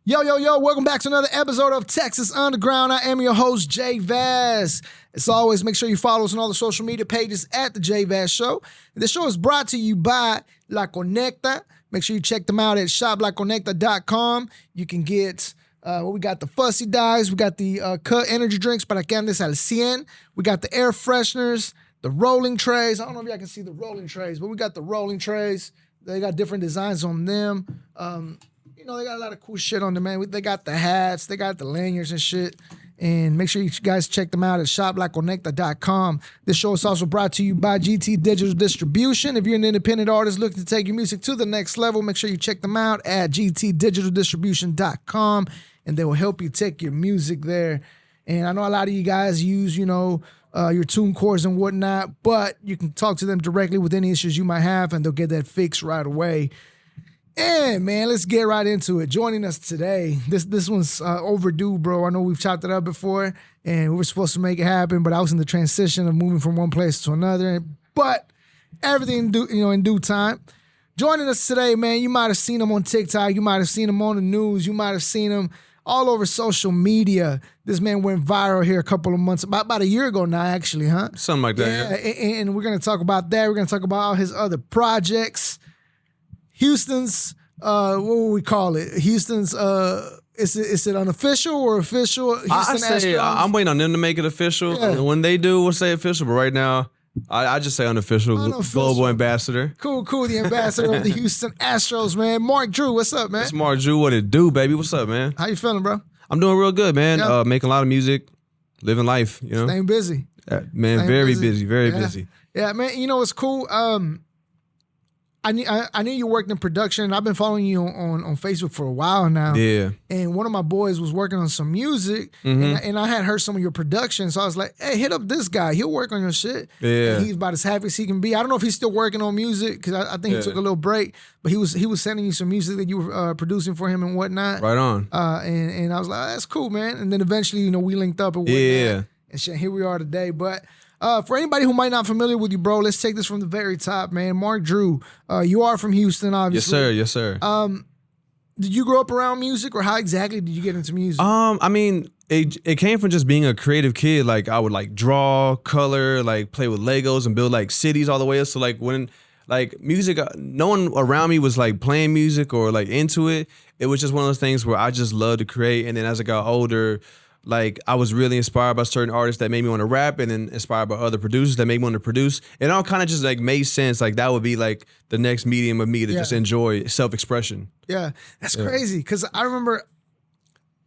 Yo, welcome back to another episode of Texas Underground. I am your host, JVaz. As always, make sure you follow us on all the social media pages at The JVaz Show. The show is brought to you by La Conecta. Make sure you check them out at shoplaconecta.com. You can get, we got the Fussy Dyes, we got the Cut Energy Drinks para que andes al 100. We got the air fresheners, the rolling trays. I don't know if y'all can see the rolling trays, but we got the rolling trays. They got different designs on them. They got a lot of cool shit on them, man. They got the hats, they got the lanyards and shit. And make sure you guys check them out at shoplaconecta.com. This show is also brought to you by GT Digital Distribution. If you're an independent artist looking to take your music to the next level, make sure you check them out at gtdigitaldistribution.com, and they will help you take your music there. And I know a lot of you guys use, your TuneCores and whatnot, but you can talk to them directly with any issues you might have, and they'll get that fixed right away. And man, let's get right into it. Joining us today, this one's overdue, bro. I know we've chopped it up before, and we were supposed to make it happen, but I was in the transition of moving from one place to another. But everything in due time. Joining us today, man, you might have seen him on TikTok, you might have seen him on the news, you might have seen him all over social media. This man went viral here a couple of months, about a year ago now, actually, huh? Something like that. Yeah. And we're gonna talk about that. We're gonna talk about all his other projects. Houston's, what would we call it? Houston's, is it unofficial or official? I say, I'm waiting on them to make it official. Yeah. And when they do, we'll say official. But right now, I just say unofficial. Global ambassador. Cool. The ambassador of the Houston Astros, man. Mark Drew, what's up, man? It's Mark Drew. What it do, baby? What's up, man? How you feeling, bro? I'm doing real good, man. Yeah. Making a lot of music, living life, Staying busy. Man, Staying very busy, very busy. Yeah, man, it's cool. I knew you worked in production, and I've been following you on Facebook for a while now. Yeah. And one of my boys was working on some music, and I had heard some of your production, so I was like, hey, hit up this guy. He'll work on your shit. Yeah. And he's about as happy as he can be. I don't know if he's still working on music, because I think he took a little break, but he was sending you some music that you were producing for him and whatnot. Right on. And I was like, oh, that's cool, man. And then eventually, we linked up and whatnot. Yeah. And shit, here we are today. But for anybody who might not be familiar with you, bro, let's take this from the very top, man. Mark Drew, you are from Houston, obviously. Yes, sir. Did you grow up around music, or how exactly did you get into music? I mean, it came from just being a creative kid. Like, I would like draw, color, like play with Legos and build like cities all the way up. So like when like music, no one around me was like playing music or like into it. It was just one of those things where I just loved to create. And then as I got older, like, I was really inspired by certain artists that made me want to rap, and then inspired by other producers that made me want to produce. It all kind of just like made sense. Like, that would be like the next medium of me to just enjoy self-expression. Yeah, that's crazy. Because I remember,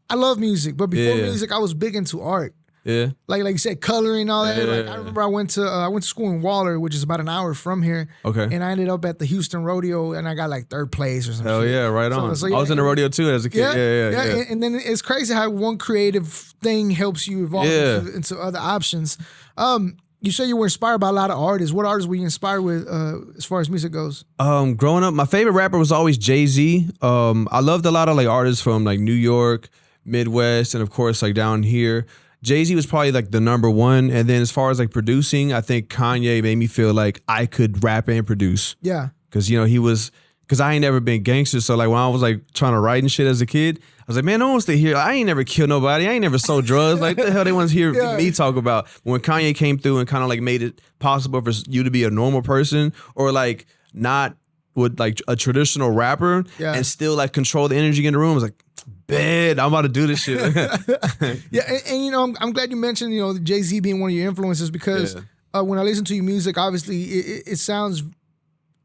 I love music, but before music, I was big into art. Yeah. Like you said, coloring and all that. Yeah. Like, I remember I went to school in Waller, which is about an hour from here. Okay. And I ended up at the Houston Rodeo, and I got like third place or something. Hell yeah, right on. So, I was in the rodeo too as a kid. Yeah. And then it's crazy how one creative thing helps you evolve into other options. You say you were inspired by a lot of artists. What artists were you inspired with as far as music goes? Growing up, my favorite rapper was always Jay-Z. I loved a lot of like artists from like New York, Midwest, and of course like down here. Jay-Z was probably like the number one. And then as far as like producing, I think Kanye made me feel like I could rap and produce. Yeah. Because, because I ain't never been gangster. So like when I was like trying to write and shit as a kid, I was like, man, no one wants to hear, I ain't never killed nobody. I ain't never sold drugs. Like, the hell they want to hear me talk about? When Kanye came through and kind of like made it possible for you to be a normal person, or like not with like a traditional rapper and still like control the energy in the room. I was like, bad, I'm about to do this shit. And I'm glad you mentioned Jay-Z being one of your influences, because when I listen to your music, obviously it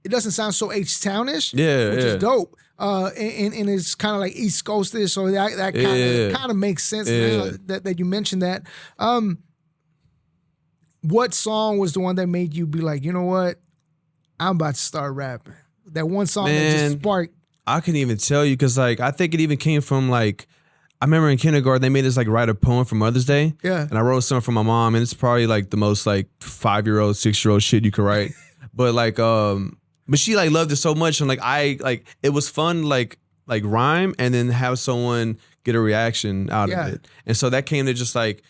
doesn't sound so H-Townish, which is dope. And it's kind of like East Coastish, so that kind of makes sense now that you mentioned that. What song was the one that made you be like, you know what, I'm about to start rapping? That one song that just sparked. I couldn't even tell you, because like I think it even came from like, I remember in kindergarten they made us like write a poem for Mother's Day. Yeah. And I wrote something for my mom, and it's probably like the most like 5-year-old, 6-year-old shit you could write. But like but she like loved it so much, and like it was fun like rhyme and then have someone get a reaction out of it. And so that came to just like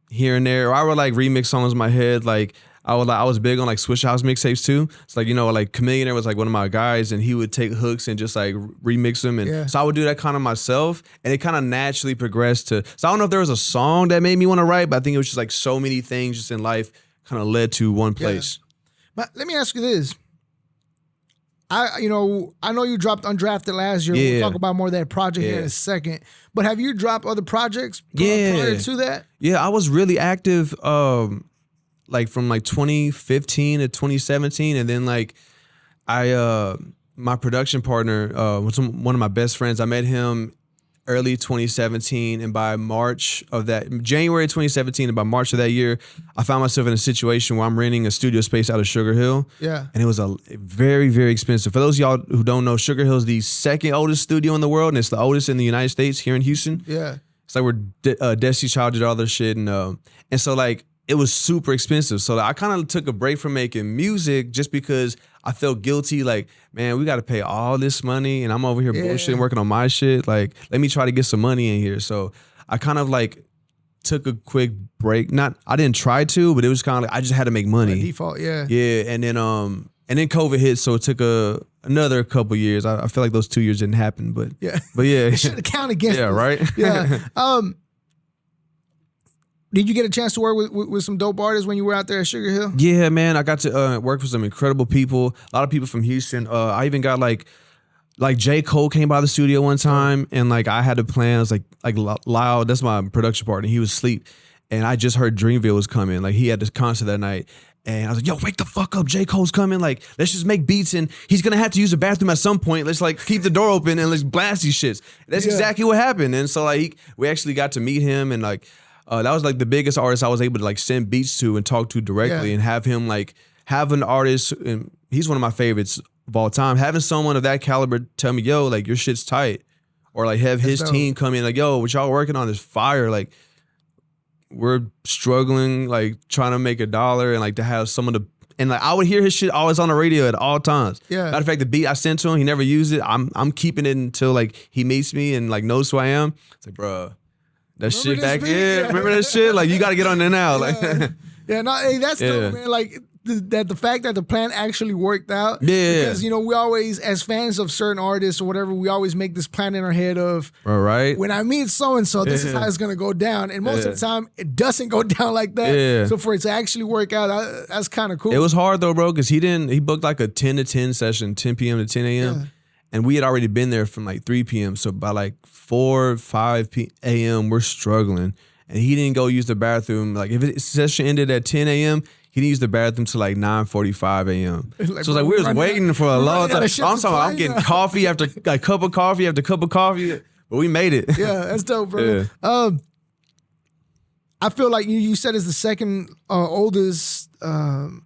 here and there. Or I would like remix songs in my head. Like I was big on like Swisher House mixtapes too. It's like, you know, like Chameleonaire was like one of my guys, and he would take hooks and just like remix them, and so I would do that kind of myself, and it kind of naturally progressed to. So I don't know if there was a song that made me want to write, but I think it was just like so many things just in life kind of led to one place. But let me ask you this. I know you dropped Undrafted last year. Yeah. We'll talk about more of that project here in a second. But have you dropped other projects prior to that? Yeah, I was really active like from like 2015 to 2017, and then like my production partner was one of my best friends. I met him early 2017, and by January 2017, and by March of that year, I found myself in a situation where I'm renting a studio space out of Sugar Hill. Yeah. And it was a very, very expensive. For those of y'all who don't know, Sugar Hill is the second oldest studio in the world, and it's the oldest in the United States here in Houston. Yeah. It's like where Destiny's Child did all this shit, and so like it was super expensive. So I kind of took a break from making music just because I felt guilty. Like, man, we got to pay all this money, and I'm over here bullshitting, working on my shit. Like, let me try to get some money in here. So I kind of like took a quick break. I didn't try to, but it was kind of like I just had to make money. By default, yeah. Yeah, and then COVID hit, so it took another couple years. I feel like those 2 years didn't happen, but yeah, it should have counted against. Yeah, right. Yeah. Did you get a chance to work with some dope artists when you were out there at Sugar Hill? Yeah, man. I got to work with some incredible people. A lot of people from Houston. I even got like J. Cole came by the studio one time, and like I had to plan. I was like Loud, that's my production partner. He was asleep, and I just heard Dreamville was coming. Like he had this concert that night, and I was like, "Yo, wake the fuck up! J. Cole's coming! Like let's just make beats, and he's gonna have to use the bathroom at some point. Let's like keep the door open and let's blast these shits." That's exactly what happened. And so like we actually got to meet him, and like. That was like the biggest artist I was able to like send beats to and talk to directly, and have him like have an artist, and he's one of my favorites of all time. Having someone of that caliber tell me, "Yo, like your shit's tight," or like have his team come in like, "Yo, what y'all working on is fire." Like we're struggling, like trying to make $1, and like to have someone to, and like I would hear his shit always on the radio at all times. Yeah. Matter of fact, the beat I sent to him, he never used it. I'm keeping it until like he meets me and like knows who I am. It's like, bruh. That shit back, remember that shit? Like, you got to get on there now. Like, hey, that's dope, man. Like, the fact that the plan actually worked out. Yeah. Because, we always, as fans of certain artists or whatever, we always make this plan in our head of, all right, when I meet so-and-so, this is how it's going to go down. And most of the time, it doesn't go down like that. Yeah. So for it to actually work out, that's kind of cool. It was hard, though, bro, because he booked like a 10 to 10 session, 10 p.m. to 10 a.m. Yeah. And we had already been there from like 3 p.m. So by like 4, 5 a.m., we're struggling. And he didn't go use the bathroom. Like if his session ended at 10 a.m., he didn't use the bathroom till like 9:45 a.m. So it's like we was waiting for a long time. I'm getting coffee after like cup of coffee after cup of coffee, but we made it. Yeah, that's dope, bro. Yeah. I feel like you said it's the second oldest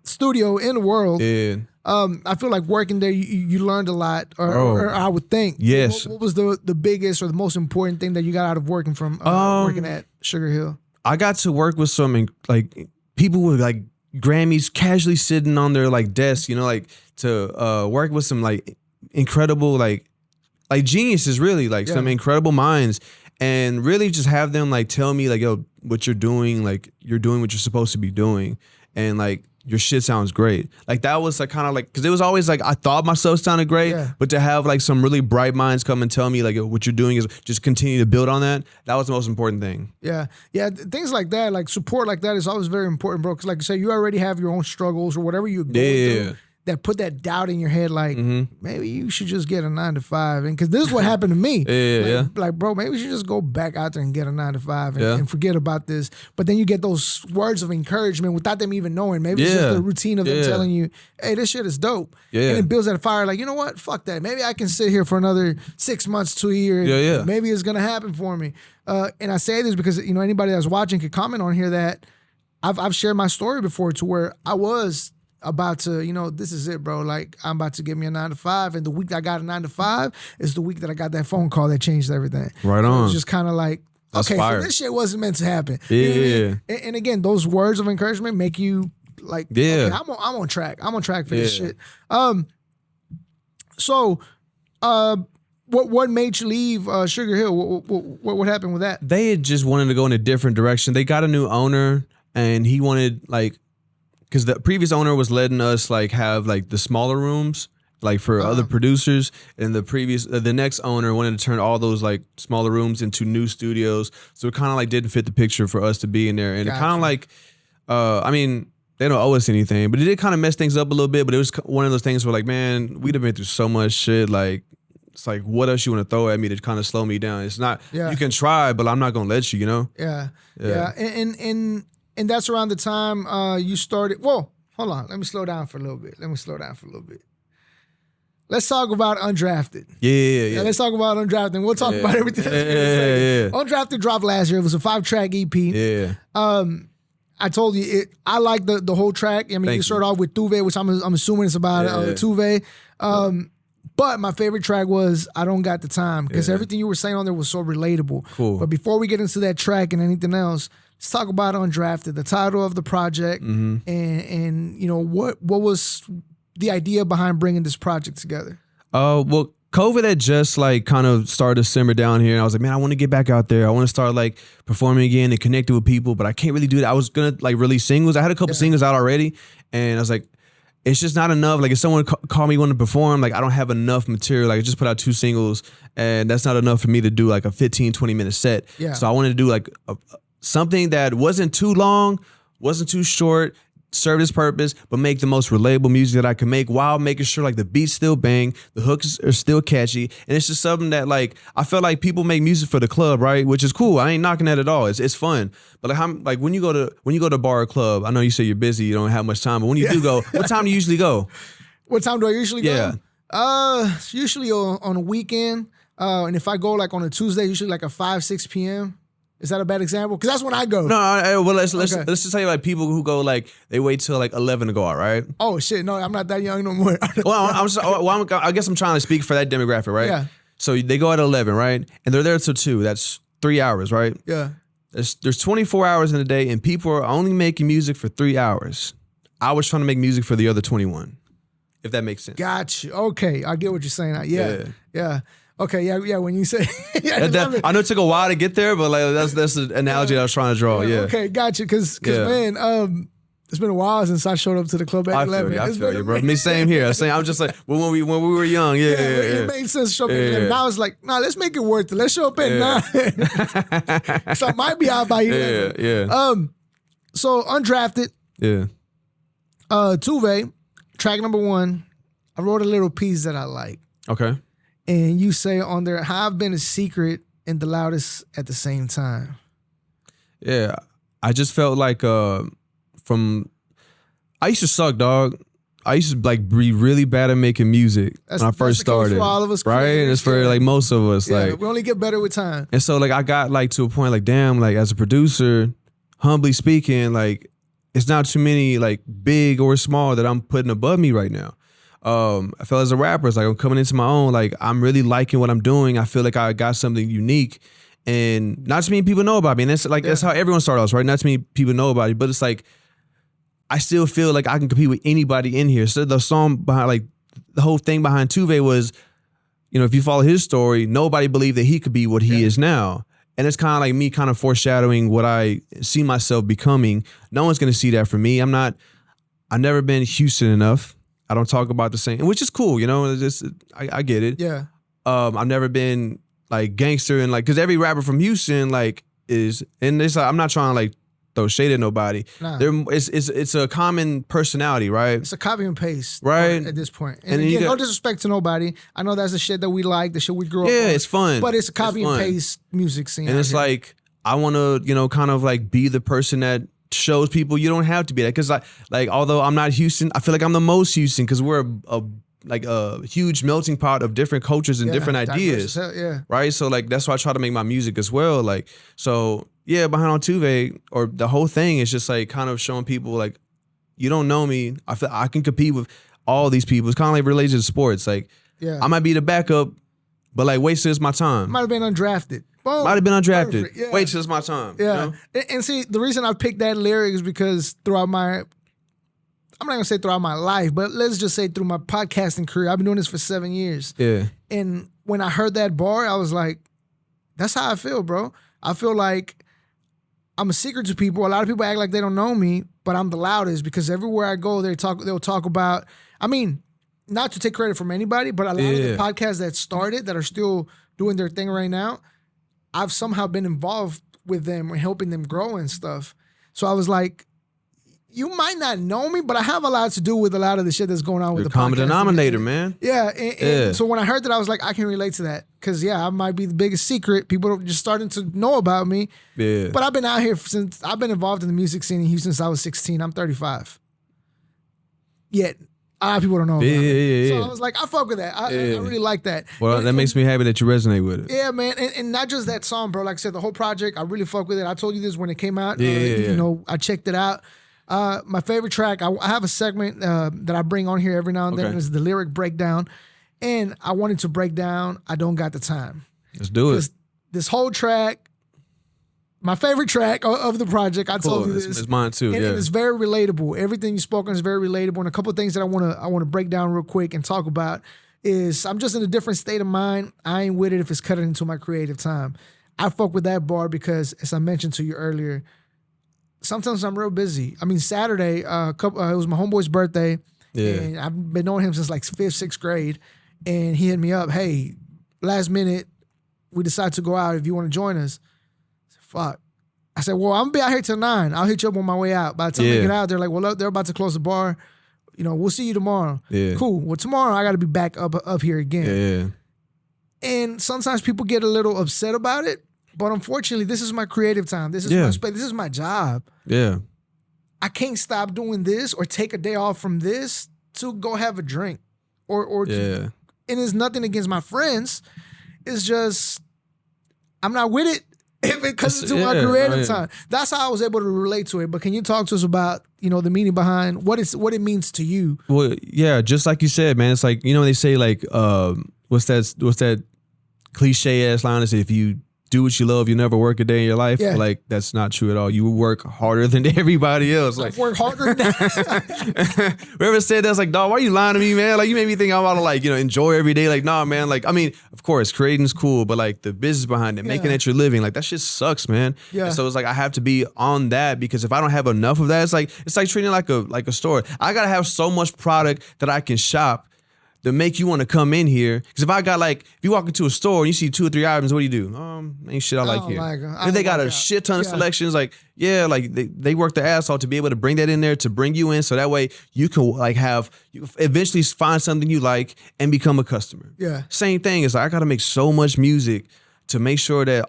studio in the world. Yeah. I feel like working there, you learned a lot, or I would think. Yes. What was the biggest or the most important thing that you got out of working from working at Sugar Hill? I got to work with some like people with like Grammys casually sitting on their like desk, like to work with some like incredible like geniuses, really like some incredible minds, and really just have them like tell me like, yo, what you're doing, like you're doing what you're supposed to be doing, and like your shit sounds great. Like that was like kind of like, because it was always like I thought myself sounded great, but to have like some really bright minds come and tell me like what you're doing is just continue to build on that. That was the most important thing. Yeah. Things like that, like support like that is always very important, bro. Because like I say, you already have your own struggles or whatever you're going through. That put that doubt in your head, like maybe you should just get a 9-to-5, and because this is what happened to me. Like, bro, maybe you should just go back out there and get a 9-to-5 and forget about this. But then you get those words of encouragement without them even knowing. Maybe it's just the routine of them telling you, "Hey, this shit is dope," and it builds that fire. Like, you know what? Fuck that. Maybe I can sit here for another 6 months to a year. And maybe it's gonna happen for me. And I say this because anybody that's watching could comment on here that I've shared my story before to where I was about to, this is it, bro. Like, I'm about to get me a 9-to-5, and the week that I got a 9-to-5 is the week that I got that phone call that changed everything. Right on. So it was just kind of like, that's okay, fire. So this shit wasn't meant to happen. Yeah. You know what I mean? And again, those words of encouragement make you like, okay, I'm on track. I'm on track for this shit. So, what made you leave Sugar Hill? What happened with that? They had just wanted to go in a different direction. They got a new owner, and he wanted like because the previous owner was letting us like have like the smaller rooms like for other producers, and the next owner wanted to turn all those like smaller rooms into new studios, so it kind of like didn't fit the picture for us to be in there, and it kind of like I mean, they don't owe us anything, but it did kind of mess things up a little bit. But it was one of those things where like, man, we'd have been through so much shit. Like, it's like, what else you want to throw at me to kind of slow me down? It's not, you can try, but I'm not going to let you, you know? Yeah. And that's around the time you started. Whoa, hold on. Let me slow down for a little bit. Let's talk about Undrafted. Yeah. Let's talk about Undrafted. We'll talk about everything. Undrafted dropped last year. It was a 5-track EP. Yeah. I told you, I like the whole track. I mean, you start off with Tuve, which I'm assuming it's about Tuve. But my favorite track was I Don't Got the Time, because everything you were saying on there was so relatable. Cool. But before we get into that track and anything else, let's talk about Undrafted, the title of the project, and you know what was the idea behind bringing this project together. Well, COVID had just like kind of started to simmer down here, and I was like, man, I want to get back out there. I want to start like performing again and connecting with people, but I can't really do that. I was gonna like release singles. I had a couple singles out already, and I was like, it's just not enough. Like if someone called me wanting to perform, like I don't have enough material. Like I just put out 2 singles, and that's not enough for me to do like a 15, 20-minute set. Yeah. So I wanted to do like something that wasn't too long, wasn't too short, serve its purpose, but make the most relatable music that I can make while making sure like the beats still bang, the hooks are still catchy, and it's just something that like I feel like people make music for the club, right? Which is cool. I ain't knocking that at all. It's fun. But like when you go to a bar or club, I know you say you're busy, you don't have much time, but when you do go, what time do you usually go? What time do I usually go? Usually on a weekend, and if I go like on a Tuesday, usually like a 5-6 p.m. Is that a bad example? Because that's when I go. No, well, let's just say like people who go like they wait till like 11 to go out, right? Oh shit, no, I'm not that young no more. I guess I'm trying to speak for that demographic, right? Yeah. So they go at 11, right? And they're there till 2. That's 3 hours, right? Yeah. There's 24 hours in a day, and people are only making music for 3 hours. I was trying to make music for the other 21, if that makes sense. Gotcha. Okay, I get what you're saying. Yeah. Okay, yeah. When you say, I know it took a while to get there, but like that's the analogy I was trying to draw. Yeah. Okay, gotcha. Because man, it's been a while since I showed up to the club at 11. I feel you, bro. Me, same here. I'm just like when we were young. Yeah. It made sense to show up at 11. Now it's like, nah, let's make it worth it. Let's show up at 9. So I might be out by 11. Yeah. So Undrafted. Yeah. Tuve, track number 1. I wrote a little piece that I like. Okay. And you say on there, how I've been a secret and the loudest at the same time. Yeah. I just felt like I used to suck, dog. I used to like be really bad at making music when I first started. For all of us, right? And it's for like most of us. Yeah, like we only get better with time. And so like I got like to a point like, damn, like as a producer, humbly speaking, like it's not too many like big or small that I'm putting above me right now. I feel as a rapper, it's like I'm coming into my own. Like I'm really liking what I'm doing. I feel like I got something unique, and not too many people know about me. And that's like that's how everyone starts off, right? Not too many people know about it, but it's like I still feel like I can compete with anybody in here. So the song behind, like the whole thing behind Tuve was, you know, if you follow his story, nobody believed that he could be what he is now. And it's kind of like me kind of foreshadowing what I see myself becoming. No one's going to see that from me. I've never been Houston enough. I don't talk about the same, which is cool, you know. It's just, I get it. Yeah. I've never been like gangster and like, because every rapper from Houston like is, and it's like, I'm not trying to like throw shade at nobody. Nah. It's a common personality, right? It's a copy and paste, right? At this point. And again, no disrespect to nobody. I know that's the shit that we like, the shit we grew up on. Yeah, it's fun. But it's a copy and paste music scene. And it's like, I want to, you know, kind of like be the person that shows people you don't have to be that. Because like although I'm not Houston, I feel like I'm the most Houston because we're a huge melting pot of different cultures and different ideas. Right? So like that's why I try to make my music as well. Like, so yeah, behind on Tuve, or the whole thing is just like kind of showing people like, you don't know me. I feel I can compete with all these people. It's kind of like related to sports. Like, I might be the backup, but like wait till it's my time. Might have been undrafted. Boom. Might have been undrafted. Yeah. Wait till it's my time. Yeah. You know? And see, the reason I picked that lyric is because throughout my, I'm not going to say throughout my life, but let's just say through my podcasting career, I've been doing this for 7 years. Yeah. And when I heard that bar, I was like, that's how I feel, bro. I feel like I'm a secret to people. A lot of people act like they don't know me, but I'm the loudest because everywhere I go, they'll talk about. I mean, not to take credit from anybody, but a lot of the podcasts that started that are still doing their thing right now, I've somehow been involved with them and helping them grow and stuff. So I was like, you might not know me, but I have a lot to do with a lot of the shit that's going on with the common podcast. denominator, man. Yeah, and so when I heard that, I was like, I can relate to that because I might be the biggest secret. People are just starting to know about me. Yeah, but I've been out here since I've been involved in the music scene in Houston since I was 16. I'm 35. Yet a lot of people don't know about me. So I was like, I fuck with that. I really like that. Well, that makes me happy that you resonate with it. Yeah, man, and not just that song, bro. Like I said, the whole project, I really fuck with it. I told you this when it came out. You know, I checked it out. My favorite track, I have a segment that I bring on here every now and then. Is the lyric breakdown, and I wanted to break down I Don't Got the Time. Let's do it. This whole track, my favorite track of the project. I told you this. It's mine too. And it's very relatable. Everything you spoke on is very relatable. And a couple of things that I want to break down real quick and talk about is I'm just in a different state of mind. I ain't with it if it's cutting into my creative time. I fuck with that bar because, as I mentioned to you earlier, sometimes I'm real busy. I mean, Saturday, it was my homeboy's birthday, and I've been knowing him since like 5th, 6th grade, and he hit me up, hey, last minute, we decided to go out if you want to join us. I said, fuck. I said, well, I'm going to be out here till 9. I'll hit you up on my way out. By the time we get out, they're like, well, look, they're about to close the bar. You know, we'll see you tomorrow. Yeah. Cool. Well, tomorrow I got to be back up here again. Yeah. And sometimes people get a little upset about it. But unfortunately, this is my creative time. This is my space. This is my job. Yeah. I can't stop doing this or take a day off from this to go have a drink. And it's nothing against my friends. It's just, I'm not with it if it comes to my creative time. That's how I was able to relate to it. But can you talk to us about, you know, the meaning behind what it means to you? Well, yeah, just like you said, man, it's like, you know, they say like, what's that cliche ass line that says if you do what you love, you never work a day in your life. Yeah. Like, that's not true at all. You work harder than everybody else. Like, work harder than whoever said that's like, dog, why are you lying to me, man? Like, you made me think I'm about to, like, you know, enjoy every day. Like, nah, man. Like, I mean, of course, creating's cool, but like the business behind it, making it your living, like that shit sucks, man. Yeah. And so it's like I have to be on that because if I don't have enough of that, it's like treating it like a store. I gotta have so much product that I can shop to make you want to come in here. Because if you walk into a store and you see 2 or 3 items, what do? Ain't shit I like here. And they got a shit ton of selections. Like, like they work their ass off to be able to bring that in there, to bring you in, so that way you can you eventually find something you like and become a customer. Yeah. Same thing is I got to make so much music to make sure that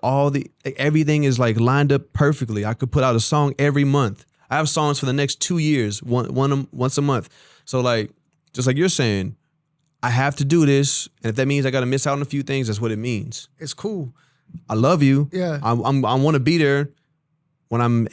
everything is like lined up perfectly. I could put out a song every month. I have songs for the next 2 years, once a month. So like, just like you're saying, I have to do this, and if that means I got to miss out on a few things, that's what it means. It's cool. I love you. Yeah. I want to be there. When I'm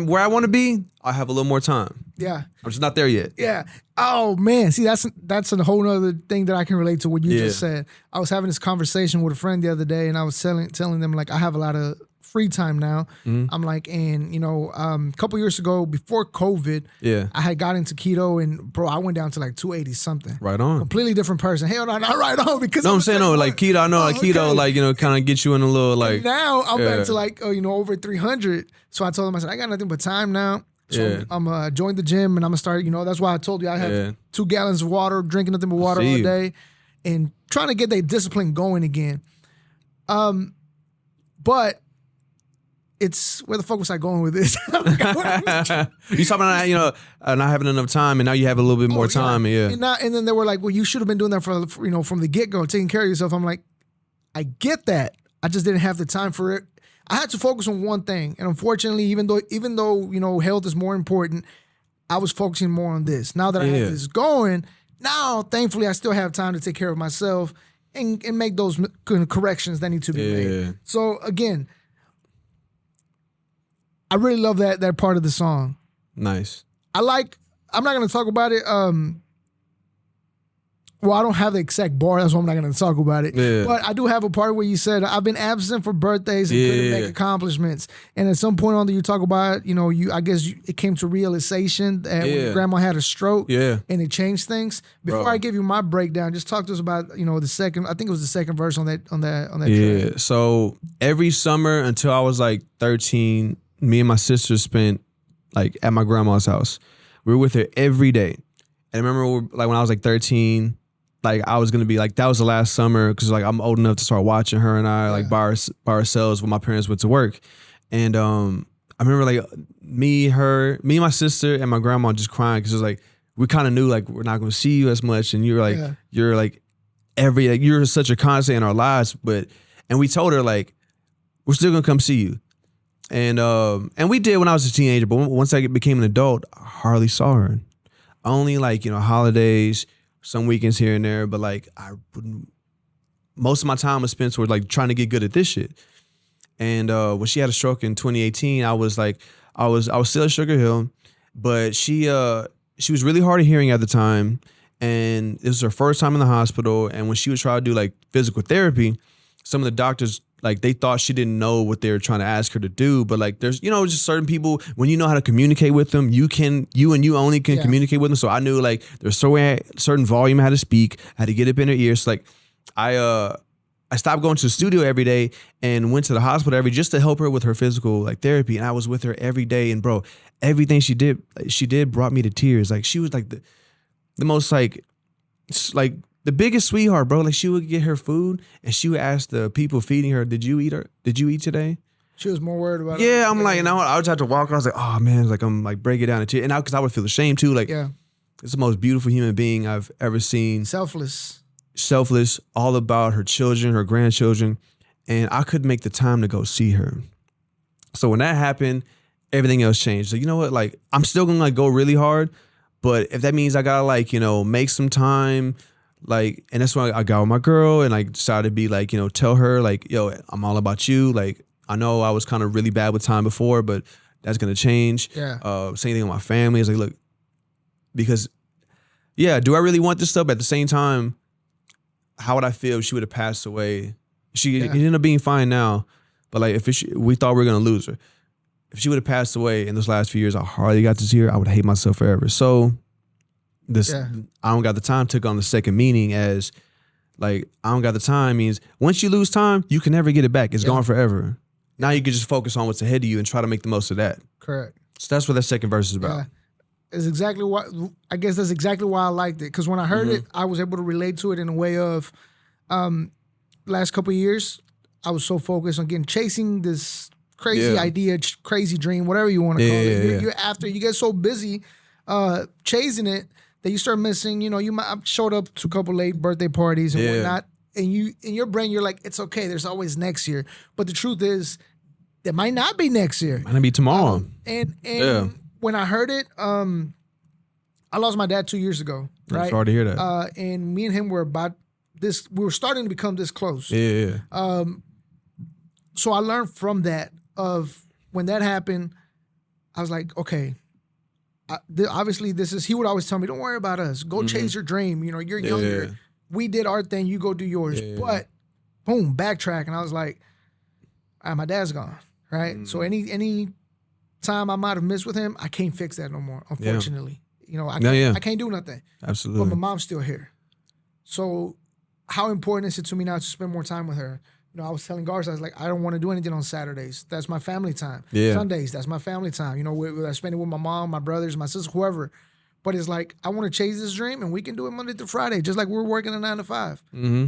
where I want to be, I have a little more time. Yeah. I'm just not there yet. Yeah. Oh man. See, that's a whole other thing that I can relate to what you just said. I was having this conversation with a friend the other day, and I was telling them like I have a lot of free time now. Mm-hmm. I'm like, and you know, a couple years ago, before COVID, I had got into keto, and bro, I went down to like 280 something. Right on. Completely different person. Hell no, not right on because no, I'm saying no, like keto. I know like keto, like, you know, kind of get you in a little like. And now I'm back to like over 300. So I told him, I said, I got nothing but time now. So I'm join the gym, and I'm gonna start. You know, that's why I told you I have 2 gallons of water, drinking nothing but water all day, and trying to get that discipline going again. But it's where the fuck was I going with this? You talking about, you know, not having enough time, and now you have a little bit more time. Yeah. And then they were like, well, you should have been doing that from the get go, taking care of yourself. I'm like, I get that. I just didn't have the time for it. I had to focus on one thing, and unfortunately, even though you know health is more important, I was focusing more on this. Now that I have this going, now thankfully I still have time to take care of myself and make those corrections that need to be made. So again, I really love that part of the song. Nice. I'm not going to talk about it. Well, I don't have the exact bar. That's why I'm not going to talk about it. Yeah. But I do have a part where you said, I've been absent for birthdays and couldn't make accomplishments. And at some point on there, you talk about, you know, it came to realization that when grandma had a stroke and it changed things. Before I give you my breakdown, just talk to us about, you know, I think it was the second verse on that track. So every summer until I was like 13, me and my sister spent like at my grandma's house. We were with her every day. And I remember like when I was like 13, like I was gonna be like, that was the last summer because like I'm old enough to start watching her and I like by ourselves when my parents went to work. And I remember like me, my sister, and my grandma just crying because it was like we kind of knew like we're not gonna see you as much, and you're like you're such a constant in our lives. And we told her like we're still gonna come see you, and we did when I was a teenager. But once I became an adult, I hardly saw her. Only like holidays, some weekends here and there. But like most of my time was spent towards like trying to get good at this shit. And when she had a stroke in 2018, I was still at Sugar Hill, but she was really hard of hearing at the time, and this was her first time in the hospital. And when she would try to do like physical therapy, some of the doctors like they thought she didn't know what they were trying to ask her to do. But like there's just certain people when you know how to communicate with them, you only can communicate with them. So I knew like there's certain volume I had to speak, I had to get up in her ears. So like I stopped going to the studio every day and went to the hospital just to help her with her physical like therapy. And I was with her every day. And bro, everything she did brought me to tears. Like she was like the most like the biggest sweetheart, bro. Like she would get her food and she would ask the people feeding her, Did you eat today? She was more worried about it. Yeah, I'm like, and I would have to walk. I was like, oh man, like I'm like breaking down in tears. And now because I would feel ashamed too. Like it's the most beautiful human being I've ever seen. Selfless, all about her children, her grandchildren, and I couldn't make the time to go see her. So when that happened, everything else changed. So you know what? Like I'm still gonna like go really hard, but if that means I gotta like make some time, like, and that's why I got with my girl and like decided to be like tell her like yo, I'm all about you. Like I know I was kind of really bad with time before, but that's gonna change. Yeah. Same thing with my family. It's like look, because do I really want this stuff? But at the same time, how would I feel if she would have passed away? She ended up being fine now, but like if we thought we were gonna lose her, if she would have passed away in those last few years, I hardly got to see her. I would hate myself forever. So I don't got the time took on the second meaning as like I don't got the time means once you lose time, you can never get it back. It's gone forever. Now you can just focus on what's ahead of you and try to make the most of that. Correct. So that's what that second verse is about. Is exactly what I guess that's exactly why I liked it, because when I heard it, I was able to relate to it in a way of last couple of years I was so focused on chasing this crazy idea, crazy dream, whatever you want to call it. You're after, you get so busy chasing it that you start missing. You might have showed up to a couple late birthday parties and whatnot, and you in your brain you're like, it's okay, there's always next year. But the truth is there might not be next year. Might not be tomorrow. And when I heard it, I lost my dad 2 years ago. Right? I'm sorry to hear that. And me and him were about this. We were starting to become this close. Yeah. So I learned from that. Of when that happened, I was like, okay. Obviously, this is. He would always tell me, "Don't worry about us. Go chase your dream. You're younger. Yeah. We did our thing. You go do yours." Yeah. But boom, backtrack, and I was like, my dad's gone. Right. So any time I might have missed with him, I can't fix that no more, unfortunately. I can't do nothing. Absolutely. But my mom's still here. So how important is it to me now to spend more time with her? I was telling Garza, I was like, I don't want to do anything on Saturdays. That's my family time. Yeah. Sundays, that's my family time. I spend it with my mom, my brothers, my sister, whoever. But it's like, I want to chase this dream and we can do it Monday through Friday, just like we're working a 9 to 5. Mm-hmm.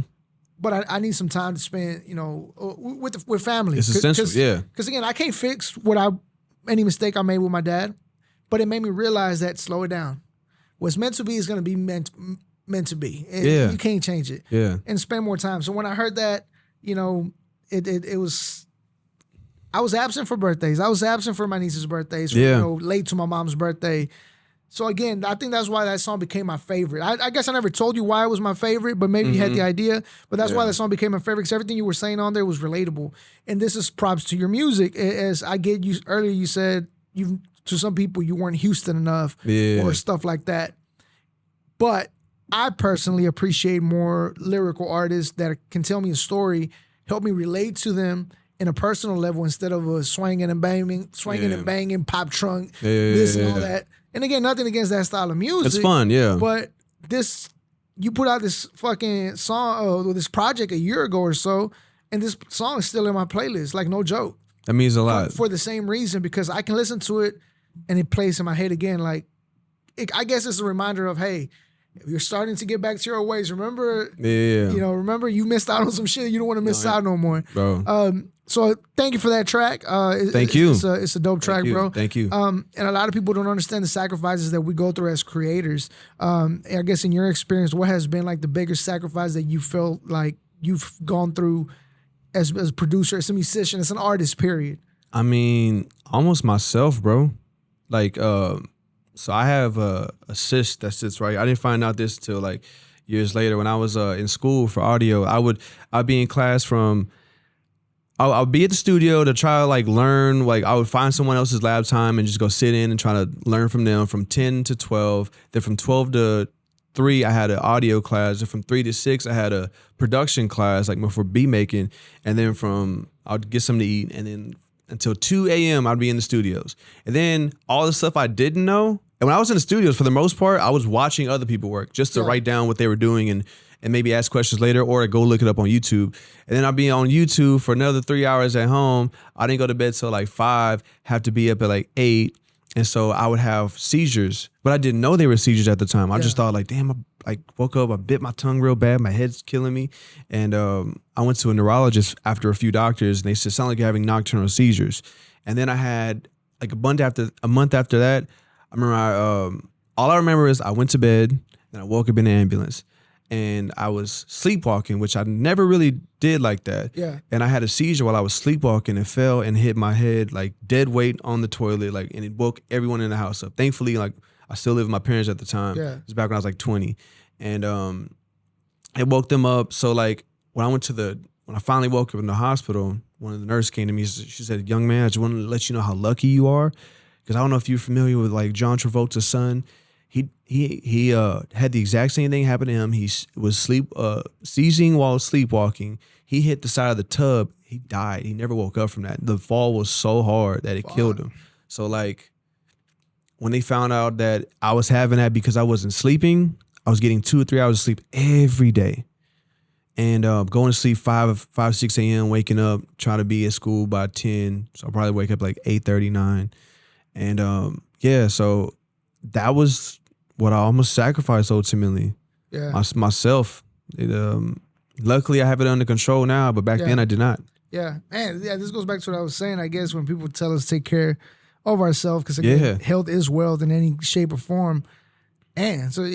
But I need some time to spend, with family. It's essential, Because again, I can't fix any mistake I made with my dad, but it made me realize that slow it down. What's meant to be is going to be meant to be. You can't change it. Yeah. And spend more time. So when I heard that, it was. I was absent for birthdays. I was absent for my niece's birthdays. Late to my mom's birthday. So again, I think that's why that song became my favorite. I guess I never told you why it was my favorite, but maybe you had the idea. But that's why that song became my favorite, because everything you were saying on there was relatable. And this is props to your music. As I get you earlier, you said to some people you weren't Houston enough or stuff like that. But I personally appreciate more lyrical artists that can tell me a story, help me relate to them in a personal level instead of a swinging and banging pop trunk, and all that. And again, nothing against that style of music. It's fun, But you put out this fucking song or this project a year ago or so, and this song is still in my playlist, like no joke. That means a lot. For the same reason, because I can listen to it and it plays in my head again. Like, I guess it's a reminder of, hey, if you're starting to get back to your ways, remember, remember you missed out on some shit. You don't want to miss out no more. Bro. So thank you for that track. Thank you. It's a dope track, bro. Thank you. And a lot of people don't understand the sacrifices that we go through as creators. I guess in your experience, what has been like the biggest sacrifice that you felt like you've gone through as a producer, as a musician, as an artist, period? I mean, almost myself, bro. Like, so I have a cyst that sits right. I didn't find out this till like years later. When I was in school for audio, I'd be in class from. I'll be at the studio to try to like learn. Like I would find someone else's lab time and just go sit in and try to learn from them from 10 to 12. Then from 12 to 3, I had an audio class. And from 3 to 6, I had a production class like for beat making. And then I'd get something to eat. And then until 2 a.m. I'd be in the studios. And then all the stuff I didn't know. And when I was in the studios, for the most part, I was watching other people work just to write down what they were doing and maybe ask questions later or go look it up on YouTube. And then I'd be on YouTube for another 3 hours at home. I didn't go to bed till like 5, have to be up at like 8. And so I would have seizures, but I didn't know they were seizures at the time. I just thought like, damn, I woke up, I bit my tongue real bad. My head's killing me. And I went to a neurologist after a few doctors and they said, sound like you're having nocturnal seizures. And then I had like a month after that, I remember all I remember is I went to bed and I woke up in the ambulance. And I was sleepwalking, which I never really did like that. Yeah. And I had a seizure while I was sleepwalking and fell and hit my head like dead weight on the toilet, like, and it woke everyone in the house up. Thankfully, like I still lived with my parents at the time. Yeah. It was back when I was like 20. And it woke them up. So like when I finally woke up in the hospital, one of the nurses came to me, she said, young man, I just want to let you know how lucky you are. Because I don't know if you're familiar with like John Travolta's son. He had the exact same thing happen to him. He was seizing while sleepwalking. He hit the side of the tub. He died. He never woke up from that. The fall was so hard that it killed him. So like when they found out that I was having that because I wasn't sleeping, I was getting 2 or 3 hours of sleep every day. And going to sleep 5, 6 a.m., waking up, trying to be at school by 10. So I'll probably wake up like 8:39. And so that was what I almost sacrificed ultimately. Yeah. Myself. Luckily, I have it under control now, but back then I did not. Yeah. Man, this goes back to what I was saying, I guess, when people tell us to take care of ourselves, because again, health is wealth in any shape or form. And so,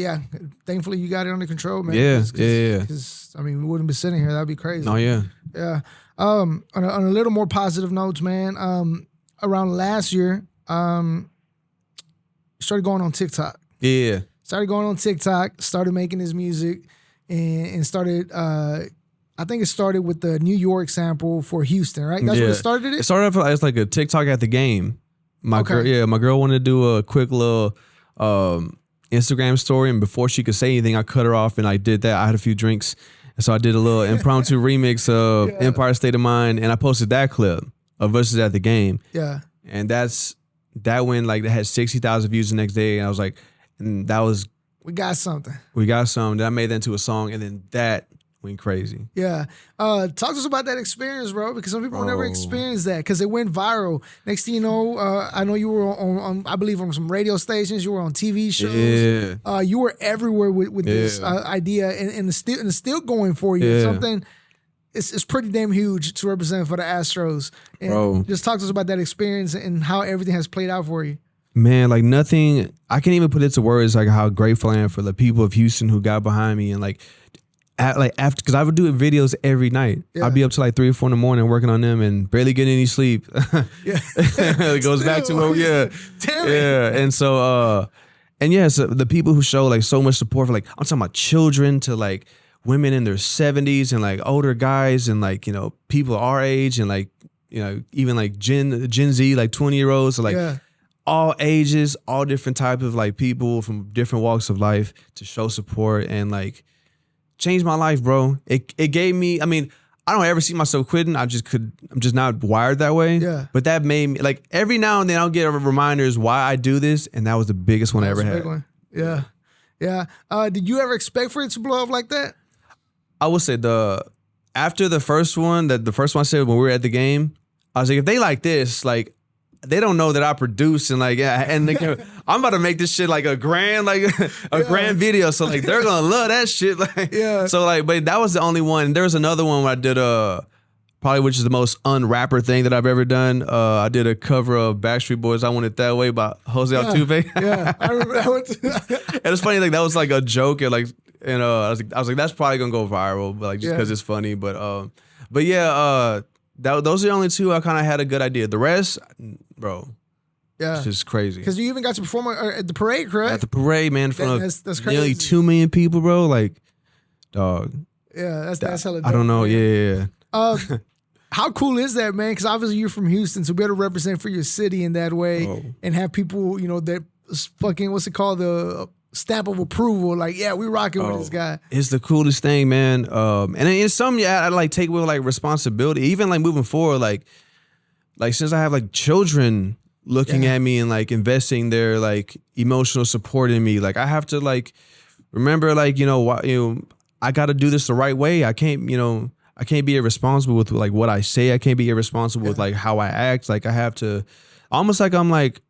thankfully you got it under control, man. Yeah. Because, I mean, we wouldn't be sitting here. That'd be crazy. Oh, yeah. Yeah. On a little more positive notes, man, around last year, started going on TikTok. Yeah. Started going on TikTok, started making his music, and started, I think it started with the New York sample for Houston, right? That's what it started? It started off as like a TikTok at the game. My girl wanted to do a quick little Instagram story, and before she could say anything, I cut her off and I did that. I had a few drinks, and so I did a little impromptu remix of Empire State of Mind, and I posted that clip of Versus at the Game. Yeah. And that went like, that had 60,000 views the next day, and I was like, and that was, we got something. Then I made that into a song, and then that went crazy. Yeah. Talk to us about that experience, bro, because some people never experienced that because it went viral. Next thing you know, I know you were on, I believe, on some radio stations. You were on TV shows. Yeah. You were everywhere with this idea, and it's still going for you. Yeah. Something. It's pretty damn huge to represent for the Astros. And just talk to us about that experience and how everything has played out for you. Man, like nothing, I can't even put it to words like how grateful I am for the people of Houston who got behind me, and like after, because I would do videos every night. Yeah. I'd be up to like 3 or 4 in the morning working on them and barely getting any sleep. It goes back to where and so so the people who show like so much support for, like, I'm talking about children to like women in their 70s and like older guys and like, you know, people our age and like, you know, even like Gen Z, like 20-year-olds, so like all ages, all different types of like people from different walks of life to show support and like changed my life, bro. It gave me, I mean, I don't ever see myself quitting. I'm just not wired that way. Yeah. But that made me, like, every now and then I'll get reminders why I do this, and that was the biggest one I ever had. Big one. Yeah. Yeah. Did you ever expect for it to blow up like that? I would say after the first one I said when we were at the game, I was like, if they like this, like, they don't know that I produce and like, yeah, and I'm about to make this shit like a grand, like a grand video. So like, they're gonna love that shit. Like, so like, but that was the only one. There was another one where I did probably which is the most unrapper thing that I've ever done. I did a cover of Backstreet Boys' "I Want It That Way" by Jose Altuve. Yeah, I remember that one too. And it's funny, like that was like a joke, and like, and I was like, that's probably gonna go viral, but like just because it's funny. But yeah, those are the only two I kind of had a good idea. The rest, bro, it's just crazy. Because you even got to perform at the parade, correct? At the parade, man, in front of that's nearly 2 million people, bro. Like, dog. Yeah, that's hella dope. I don't know. Yeah. How cool is that, man? Because obviously you're from Houston, so be able to represent for your city in that way and have people, you know, that fucking, what's it called? The stamp of approval. Like, yeah, we rocking with this guy. It's the coolest thing, man. And it's something I like take with like responsibility, even like moving forward, like since I have like children looking at me and like investing their like emotional support in me, like I have to like remember, like, I got to do this the right way. I can't be irresponsible with like what I say. I can't be irresponsible with like how I act. Like I have to, almost like I'm like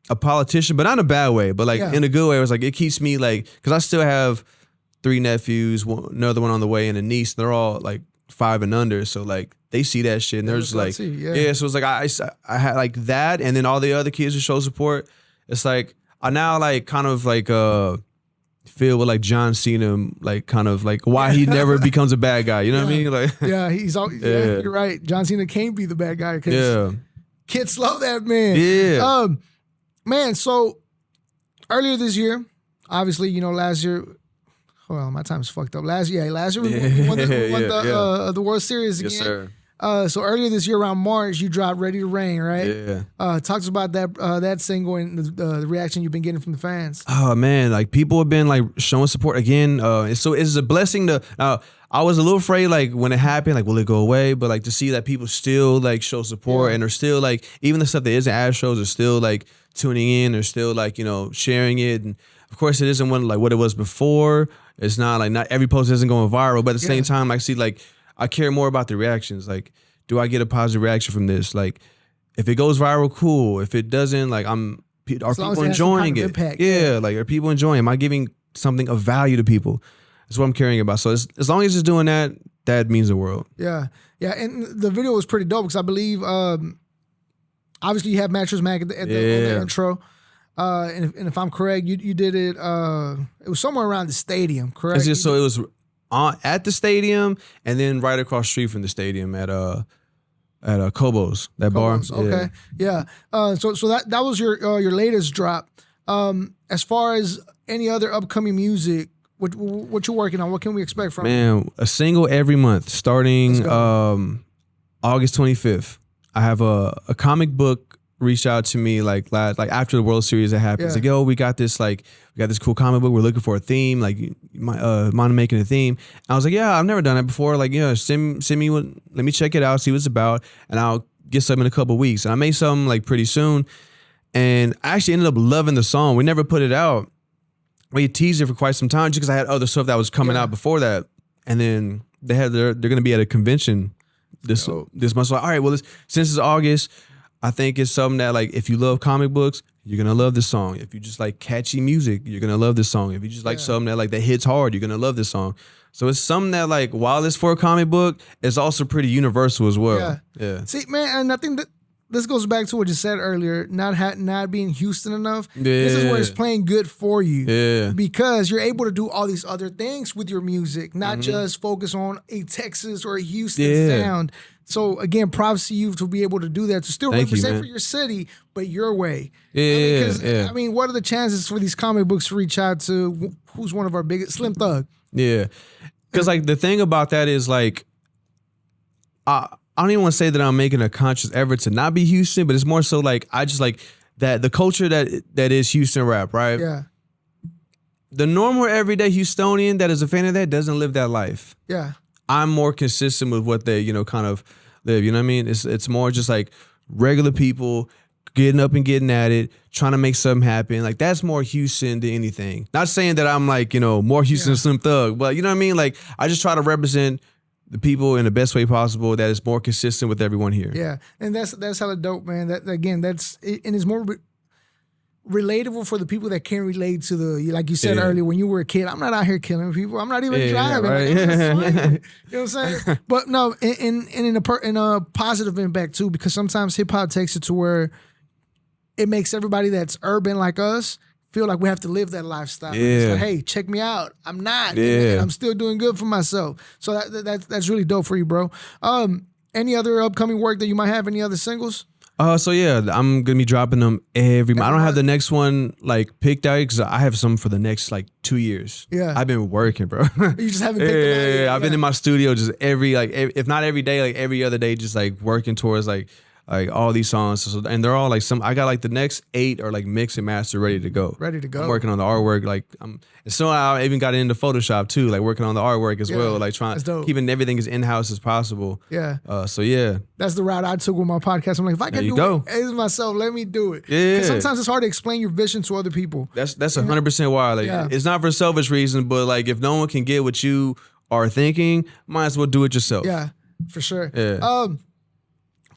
a politician, but not in a bad way, but like in a good way. It was like, it keeps me like, because I still have 3 nephews, another one on the way, and a niece. They're all like 5 and under, so like they see that shit and they're just like, so it's like I had like that, and then all the other kids who show support. It's like I now like kind of like feel with like John Cena, like kind of like why he never becomes a bad guy. You know what I mean? Like he's all you're right. John Cena can't be the bad guy because kids love that man. Yeah. Man, so earlier this year, obviously, last year. Well, my time's fucked up. Last year we won the World Series again. Yes, sir. So earlier this year, around March, you dropped "Ready to Rain," right? Yeah. Talk to us about that single and the reaction you've been getting from the fans. Oh man, like people have been like showing support again. So it's a blessing to. I was a little afraid like when it happened, like will it go away? But like to see that people still like show support and are still like even the stuff that isn't Astros are still like tuning in, or still like sharing it. And of course, it isn't what it was before. It's not like not every post isn't going viral, but at the same time, I see like I care more about the reactions. Like, do I get a positive reaction from this? Like, if it goes viral, cool. If it doesn't, like are people enjoying it? Impact, like are people enjoying it? Am I giving something of value to people? That's what I'm caring about. So as long as it's doing that, that means the world. Yeah. And the video was pretty dope because I believe, obviously you have Mattress Mac at the intro. And if I'm correct, you did it. It was somewhere around the stadium, correct? It's just, so it was at the stadium, and then right across the street from the stadium at Kobo's, that Kobo's, bar. Okay, yeah. So that was your latest drop. As far as any other upcoming music, what you working on? What can we expect from you? Man, a single every month starting August 25th. I have a comic book reached out to me like after the World Series that happened. It's like, yo, we got this cool comic book. We're looking for a theme. Like, you mind making a theme? And I was like, yeah, I've never done that before. Like, send me one. Let me check it out, see what it's about, and I'll get some in a couple of weeks. And I made something like pretty soon, and I actually ended up loving the song. We never put it out. We teased it for quite some time just because I had other stuff that was coming out before that, and then they're going to be at a convention this month. So all right, well, since it's August, I think it's something that like if you love comic books, you're gonna love this song. If you just like catchy music, you're gonna love this song. If you just like something that hits hard, you're gonna love this song. So it's something that like while it's for a comic book, it's also pretty universal as well. Yeah. See, man, and I think that this goes back to what you said earlier, not being Houston enough. This is where it's playing good for you. Yeah. Because you're able to do all these other things with your music, not just focus on a Texas or a Houston sound. So again, props to you to be able to do that, to still represent for your city, but your way. I mean, what are the chances for these comic books to reach out to who's one of our biggest, Slim Thug? Yeah. Because like the thing about that is like, I don't even want to say that I'm making a conscious effort to not be Houston, but it's more so like I just like that the culture that is Houston rap, right? Yeah. The normal everyday Houstonian that is a fan of that doesn't live that life. Yeah. I'm more consistent with what they, kind of live. You know what I mean? It's more just like regular people getting up and getting at it, trying to make something happen. Like that's more Houston than anything. Not saying that I'm like, more Houston than Slim Thug, but you know what I mean? Like I just try to represent the people in the best way possible that is more consistent with everyone here. Yeah, and that's hella dope, man. That again, and it's more relatable for the people that can relate to the, like you said earlier, when you were a kid. I'm not out here killing people. I'm not even driving. Right. Like, you know what I'm saying? But no, in a positive impact too, because sometimes hip hop takes it to where it makes everybody that's urban like us feel like we have to live that lifestyle. Yeah. It's like, hey, check me out. I'm not. And I'm still doing good for myself. So that's really dope for you, bro. Any other upcoming work that you might have? Any other singles? So yeah, I'm gonna be dropping them every month. I don't have the next one like picked out because I have some for the next like 2 years. Yeah, I've been working, bro. You just haven't picked them out yet. I've been in my studio just if not every day, like every other day, just like working towards like all these songs. So, and they're all like I got like the next 8 are like mix and master ready to go. I'm working on the artwork. Like and so I even got into Photoshop too, like working on the artwork as well, like keeping everything as in-house as possible. Yeah. So yeah. That's the route I took with my podcast. I'm like, if I can do it as myself, let me do it. Yeah. Because sometimes it's hard to explain your vision to other people. That's 100% why. Like it's not for selfish reasons, but like if no one can get what you are thinking, might as well do it yourself. Yeah, for sure. Yeah.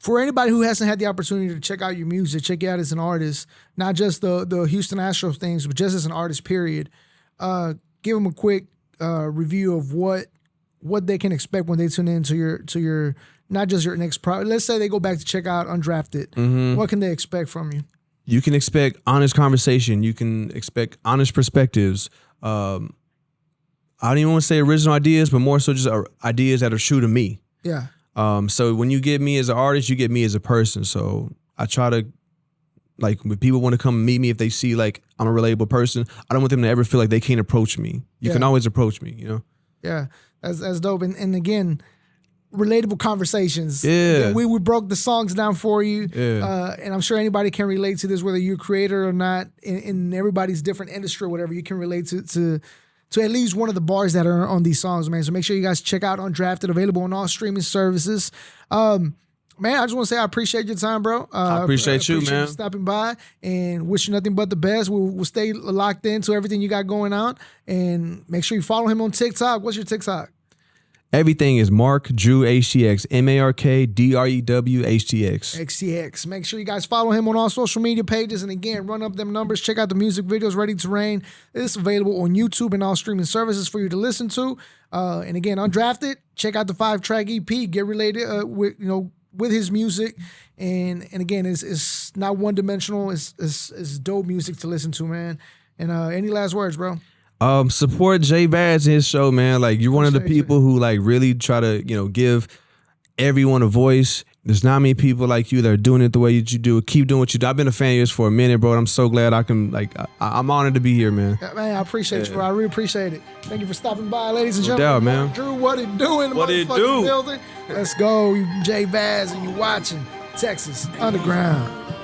For anybody who hasn't had the opportunity to check out your music, check you out as an artist, not just the Houston Astros things, but just as an artist, period. Give them a quick review of what they can expect when they tune in to your not just your next project. Let's say they go back to check out Undrafted. Mm-hmm. What can they expect from you? You can expect honest conversation. You can expect honest perspectives. I don't even want to say original ideas, but more so just ideas that are true to me. Yeah. So when you get me as an artist, you get me as a person. So I try to, like, when people want to come meet me, if they see like I'm a relatable person, I don't want them to ever feel like they can't approach me. You can always approach me, you know? Yeah, that's dope. And again, relatable conversations. Yeah. We broke the songs down for you. Yeah. And I'm sure anybody can relate to this, whether you're a creator or not, in everybody's different industry or whatever, you can relate to at least one of the bars that are on these songs, man. So make sure you guys check out Undrafted, available on all streaming services. Man, I just want to say I appreciate your time, bro. I appreciate you, man. You stopping by, and wish you nothing but the best. We'll stay locked into everything you got going on, and make sure you follow him on TikTok. What's your TikTok? Everything is Mark Drew HTX, MarkDrew HTX. XTX. Make sure you guys follow him on all social media pages. And again, run up them numbers. Check out the music videos, Ready to Rain. It's available on YouTube and all streaming services for you to listen to. And again, Undrafted. Check out the 5-track EP. Get related with his music. And again, it's not one dimensional. It's dope music to listen to, man. And any last words, bro? Support JVaz and his show, man. Like, you're one of the people who like really try to, give everyone a voice. There's not many people like you that are doing it the way that you do it. Keep doing what you do. I've been a fan of yours for a minute, bro. I'm so glad I can, I'm honored to be here, man. Yeah, man, I appreciate you, bro. I really appreciate it. Thank you for stopping by, ladies and No gentlemen. doubt, man. Drew, what it do in the motherfucking building? Let's go, you JVaz, and you watching Texas Underground.